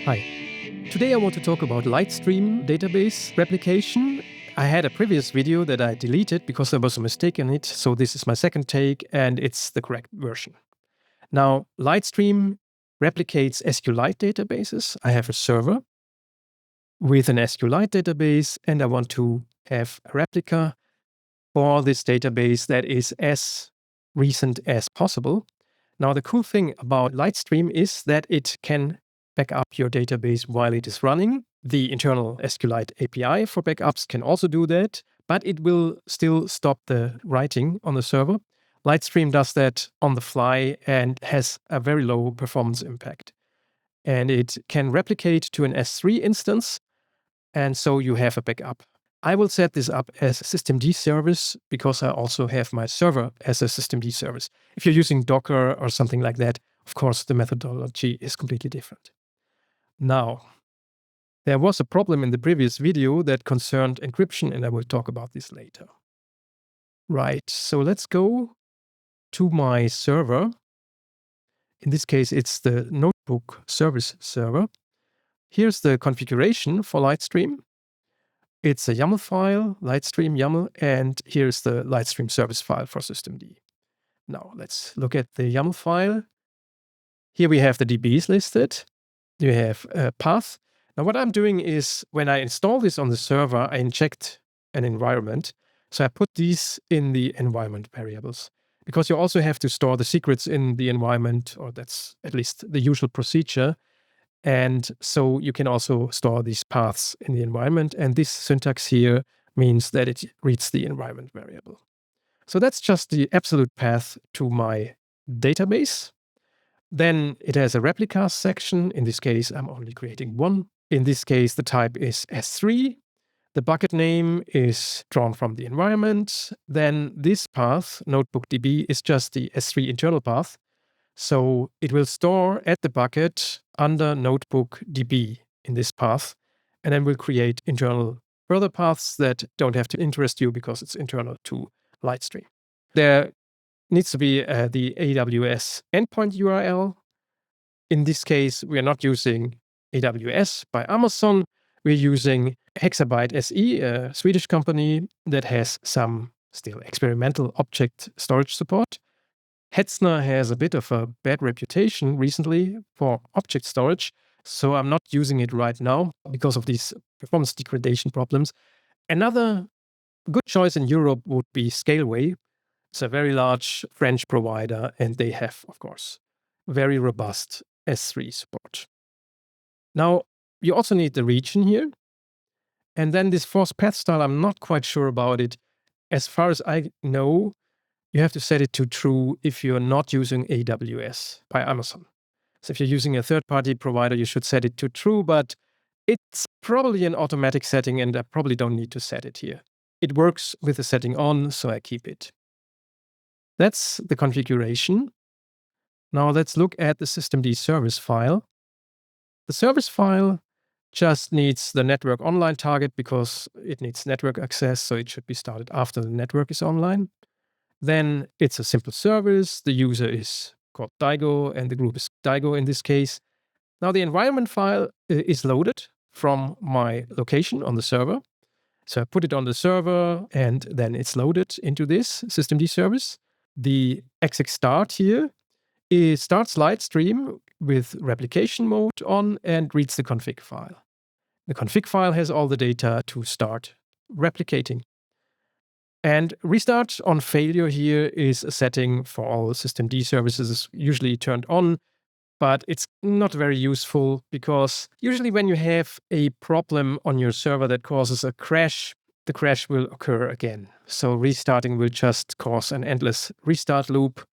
Hi. Today I want to talk about Litestream database replication. I had a previous video that I deleted because there was a mistake in it, so this is my second take and it's the correct version. Now, Litestream replicates SQLite databases. I have a server with an SQLite database and I want to have a replica for this database that is as recent as possible. Now, the cool thing about Litestream is that it can back up your database while it is running. The internal SQLite API for backups can also do that, but it will still stop the writing on the server. Litestream does that on the fly and has a very low performance impact. And it can replicate to an S3 instance, and so you have a backup. I will set this up as a systemd service because I also have my server as a systemd service. If you're using Docker or something like that, of course, the methodology is completely different. Now, there was a problem in the previous video that concerned encryption, and I will talk about this later. Right, so let's go to my server. In this case, it's the notebook service server. Here's the configuration for Litestream. It's a YAML file, Litestream YAML, and here's the Litestream service file for systemd. Now, let's look at the YAML file. Here we have the DBs listed. You have a path. Now, what I'm doing is when I install this on the server, I inject an environment. So I put these in the environment variables because you also have to store the secrets in the environment, or that's at least the usual procedure. And so you can also store these paths in the environment. And this syntax here means that it reads the environment variable. So that's just the absolute path to my database. Then it has a replicas section. In this case, I'm only creating one. In this case, the type is S3. The bucket name is drawn from the environment. Then this path, notebookdb, is just the S3 internal path. So it will store at the bucket under notebookdb in this path, and then we'll create internal further paths that don't have to interest you because it's internal to Litestream. There needs to be the AWS endpoint URL. In this case, we are not using AWS by Amazon. We're using Hexabyte SE, a Swedish company that has some still experimental object storage support. Hetzner has a bit of a bad reputation recently for object storage, so I'm not using it right now because of these performance degradation problems. Another good choice in Europe would be Scaleway. It's a very large French provider, and they have, of course, very robust S3 support. Now, you also need the region here. And then this force path style, I'm not quite sure about it. As far as I know, you have to set it to true if you're not using AWS by Amazon. So if you're using a third-party provider, you should set it to true, but it's probably an automatic setting and I probably don't need to set it here. It works with the setting on, so I keep it. That's the configuration. Now let's look at the systemd service file. The service file just needs the network online target because it needs network access, so it should be started after the network is online. Then it's a simple service. The user is called Daigo and the group is Daigo in this case. Now the environment file is loaded from my location on the server. So I put it on the server and then it's loaded into this systemd service. The exec start here starts Litestream with replication mode on and reads the config file. The config file has all the data to start replicating. And restart on failure here is a setting for all systemd services, is usually turned on, but it's not very useful because usually when you have a problem on your server that causes a crash, the crash will occur again. So restarting will just cause an endless restart loop.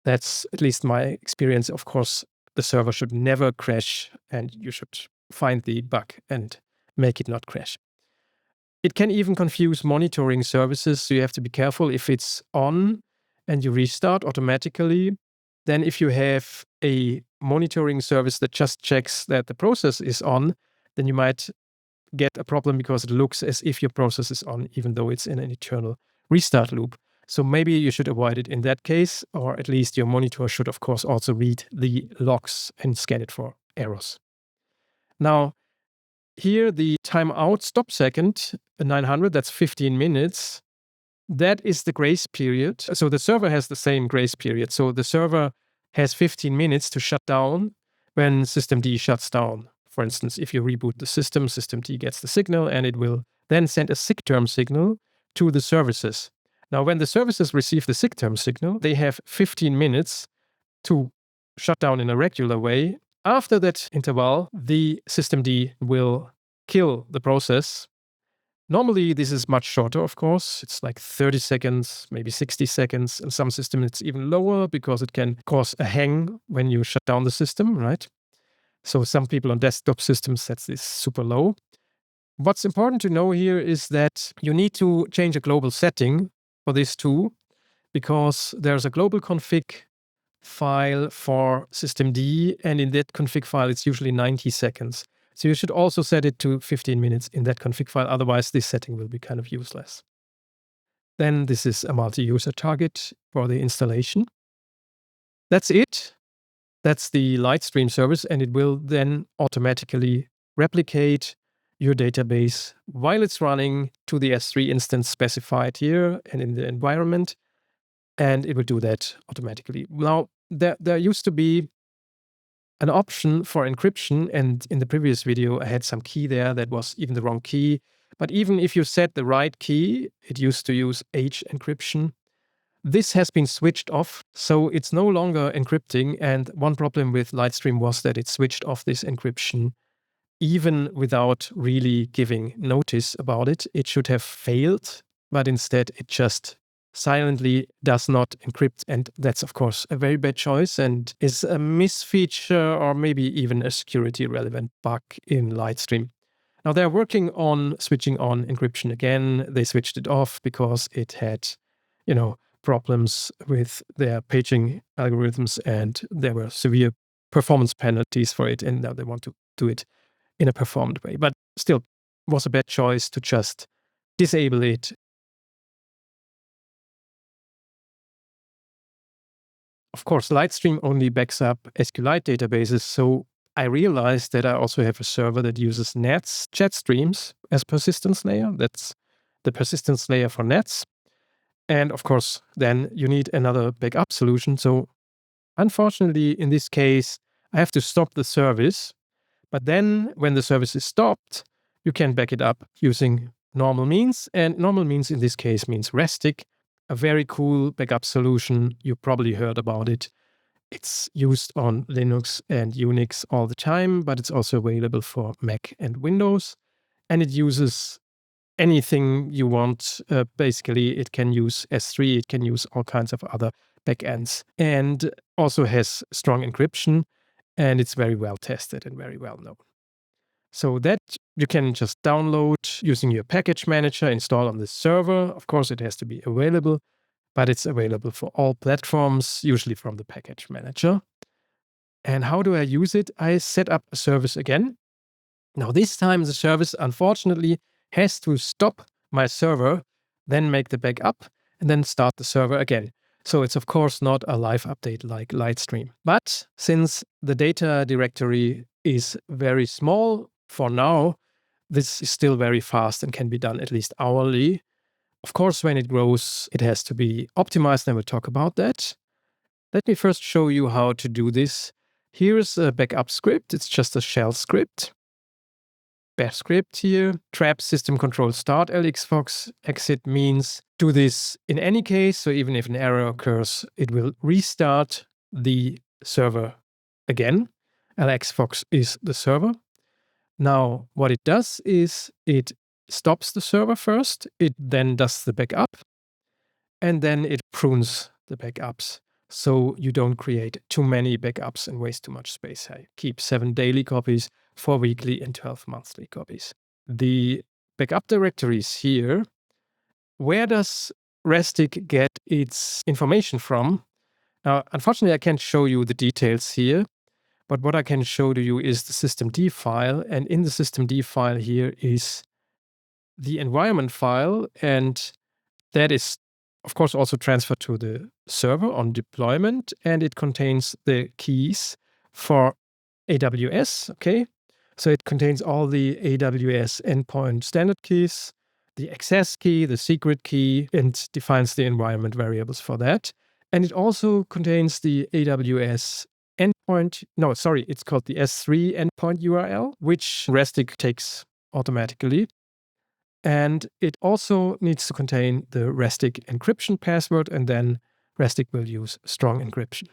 That's at least my experience. Of course, the server should never crash and you should find the bug and make it not crash. It can even confuse monitoring services, so you have to be careful if it's on and you restart automatically. Then if you have a monitoring service that just checks that the process is on, then you might get a problem because it looks as if your process is on, even though it's in an eternal restart loop. So maybe you should avoid it in that case, or at least your monitor should, of course, also read the logs and scan it for errors. Now, here the timeout stop second, 900, that's 15 minutes. That is the grace period. So the server has the same grace period. So the server has 15 minutes to shut down when systemd shuts down. For instance, if you reboot the system, systemd gets the signal and it will then send a SIGTERM signal to the services. Now, when the services receive the SIGTERM signal, they have 15 minutes to shut down in a regular way. After that interval, the systemd will kill the process. Normally, this is much shorter, of course. It's like 30 seconds, maybe 60 seconds. In some systems, it's even lower because it can cause a hang when you shut down the system, right? So some people on desktop systems set this super low. What's important to know here is that you need to change a global setting for this too, because there's a global config file for systemd, and in that config file, it's usually 90 seconds. So you should also set it to 15 minutes in that config file, otherwise this setting will be kind of useless. Then this is a multi-user target for the installation. That's it. That's the Litestream service, and it will then automatically replicate your database while it's running to the S3 instance specified here and in the environment, and it will do that automatically. Now, there used to be an option for encryption, and in the previous video I had some key there that was even the wrong key. But even if you set the right key, it used to use H encryption. This has been switched off, so it's no longer encrypting. And one problem with Litestream was that it switched off this encryption even without really giving notice about it. It should have failed, but instead it just silently does not encrypt. And that's, of course, a very bad choice and is a misfeature or maybe even a security relevant bug in Litestream. Now they're working on switching on encryption again. They switched it off because it had, problems with their paging algorithms and there were severe performance penalties for it. And now they want to do it in a performed way. But still, was a bad choice to just disable it. Of course, Litestream only backs up SQLite databases, so I realized that I also have a server that uses Nets chat streams as persistence layer. That's the persistence layer for Nets. And of course, then you need another backup solution. So unfortunately, in this case, I have to stop the service. But then when the service is stopped, you can back it up using normal means. And normal means in this case means Restic, a very cool backup solution. You probably heard about it. It's used on Linux and Unix all the time, but it's also available for Mac and Windows. And it uses anything you want. Basically, it can use S3, it can use all kinds of other backends, and also has strong encryption, and it's very well tested and very well known. So that you can just download using your package manager, install on the server. Of course, it has to be available, but it's available for all platforms, usually from the package manager. And how do I use it? I set up a service again. Now, this time the service, unfortunately, has to stop my server, then make the backup, and then start the server again. So it's, of course, not a live update like Litestream. But since the data directory is very small for now, this is still very fast and can be done at least hourly. Of course, when it grows, it has to be optimized, and we'll talk about that. Let me first show you how to do this. Here's a backup script. It's just a shell script. Bash script here, trap system control start lxfox exit means do this in any case. So even if an error occurs, it will restart the server again. lxfox is the server. Now, what it does is it stops the server first, it then does the backup, and then it prunes the backups. So you don't create too many backups and waste too much space. I keep 7 daily copies, 4 weekly, and 12 monthly copies. The backup directories here. Where does Restic get its information from? Now, unfortunately, I can't show you the details here, but what I can show to you is the systemd file. And in the systemd file here is the environment file, and that is, of course, also transferred to the server on deployment, and it contains the keys for AWS, okay? So it contains all the AWS endpoint standard keys, the access key, the secret key, and defines the environment variables for that. And it also contains the AWS endpoint. No, sorry, it's called the S3 endpoint URL, which Restic takes automatically. And it also needs to contain the Restic encryption password, and then Restic will use strong encryption.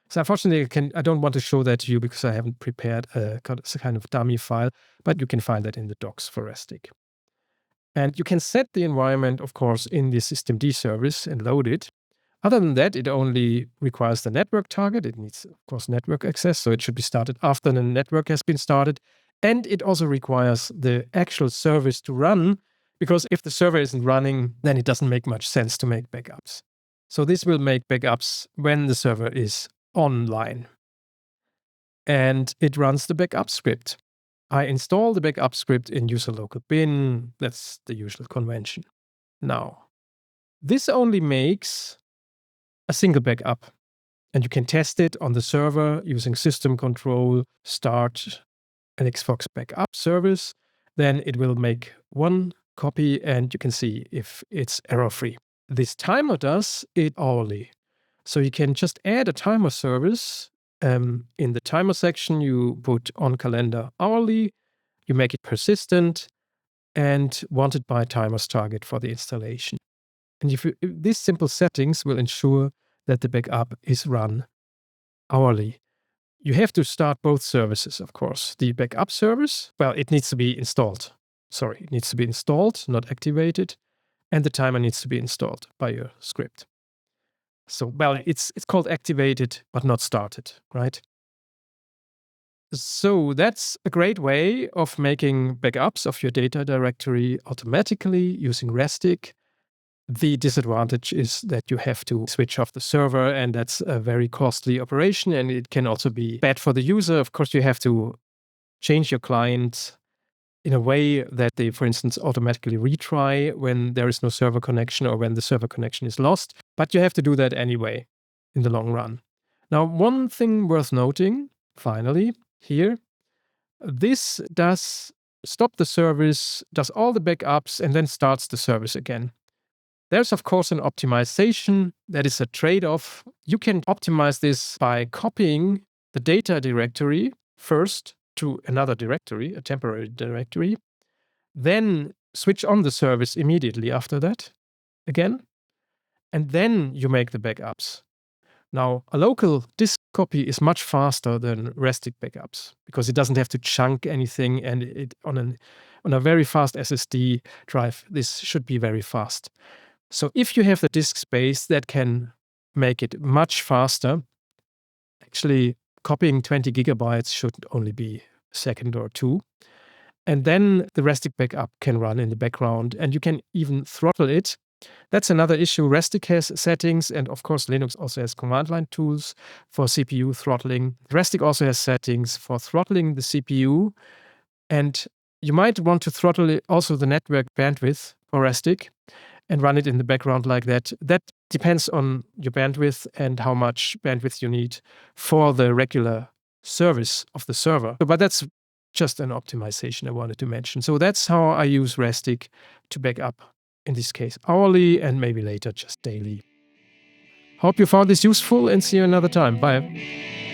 So unfortunately, I don't want to show that to you because I haven't prepared a kind of dummy file, but you can find that in the docs for Restic. And you can set the environment, of course, in the systemd service and load it. Other than that, it only requires the network target. It needs, of course, network access, so it should be started after the network has been started. And it also requires the actual service to run, because if the server isn't running, then it doesn't make much sense to make backups. So this will make backups when the server is online. And it runs the backup script. I install the backup script in user local bin. That's the usual convention. Now, this only makes a single backup. And you can test it on the server using system control, start an Xbox backup service. Then it will make one copy and you can see if it's error-free. This timer does it hourly. So you can just add a timer service. In the timer section, you put on calendar hourly, you make it persistent, and wanted by timers target for the installation. And if these simple settings will ensure that the backup is run hourly. You have to start both services, of course. The backup service, well, it needs to be installed. Sorry, it needs to be installed, not activated. And the timer needs to be installed by your script. So, well, it's called activated, but not started, right? So that's a great way of making backups of your data directory automatically using Restic. The disadvantage is that you have to switch off the server, and that's a very costly operation, and it can also be bad for the user. Of course, you have to change your client in a way that they, for instance, automatically retry when there is no server connection or when the server connection is lost. But you have to do that anyway in the long run. Now, one thing worth noting, finally, here, this does stop the service, does all the backups, and then starts the service again. There's, of course, an optimization that is a trade-off. You can optimize this by copying the data directory first to another directory, a temporary directory, then switch on the service immediately after that again, and then you make the backups. Now, a local disk copy is much faster than Restic backups because it doesn't have to chunk anything, and it on a very fast SSD drive, this should be very fast. So if you have the disk space, that can make it much faster. Actually, copying 20 gigabytes should only be a second or two. And then the Restic backup can run in the background, and you can even throttle it. That's another issue. Restic has settings, and of course, Linux also has command line tools for CPU throttling. Restic also has settings for throttling the CPU, and you might want to throttle it also the network bandwidth for Restic and run it in the background like that. That depends on your bandwidth and how much bandwidth you need for the regular service of the server. But that's just an optimization I wanted to mention. So that's how I use Restic to back up, in this case, hourly and maybe later just daily. Hope you found this useful and see you another time. Bye.